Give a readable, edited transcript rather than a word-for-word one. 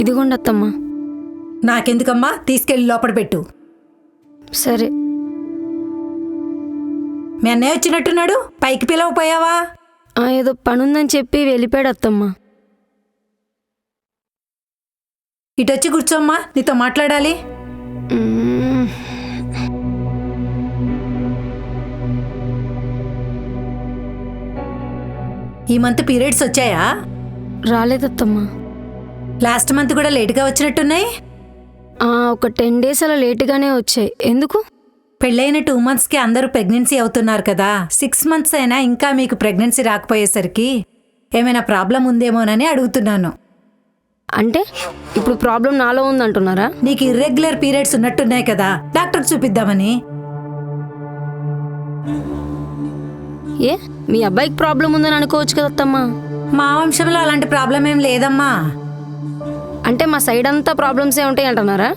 ఇదిగోండి అత్తమ్మా. నాకెందుకమ్మా, తీసుకెళ్ళి లోపల పెట్టు. సరే. మీ అన్నయ్య వచ్చినట్టున్నాడు, పైకి పిలవపోయావా? ఏదో పనుందని చెప్పి వెళ్ళిపోయాడు అత్తమ్మా. ఇటొచ్చి కూర్చోమ్మా, నీతో మాట్లాడాలి. ఈ మంత్ పీరియడ్స్ వచ్చాయా? రాలేదత్తమ్మా. లాస్ట్ మంత్ కూడా లేటుగా వచ్చినట్టున్నాయి. ఒక 10 days అలా లేటుగానే వచ్చాయి. ఎందుకు? పెళ్ళైన 2 monthsకి అందరూ ప్రెగ్నెన్సీ అవుతున్నారు కదా. 6 months అయినా ఇంకా మీకు ప్రెగ్నెన్సీ రాకపోయేసరికి ఏమైనా ప్రాబ్లం ఉందేమోనని అడుగుతున్నాను. అంటే ఇప్పుడు ప్రాబ్లం నాలో ఉందంటున్నారా? నీకు ఇర్రెగ్యులర్ పీరియడ్స్ ఉన్నట్టున్నాయి కదా, డాక్టర్కి చూపిద్దామని. ఏ మీ అబ్బాయికి ప్రాబ్లం ఉందని అనుకోవచ్చు కదా అత్తమ్మా. మా వంశంలో అలాంటి ప్రాబ్లం ఏం లేదమ్మా. అంటే మా సైడ్ అంతా ప్రాబ్లమ్సే ఉంటాయి అంటున్నారా?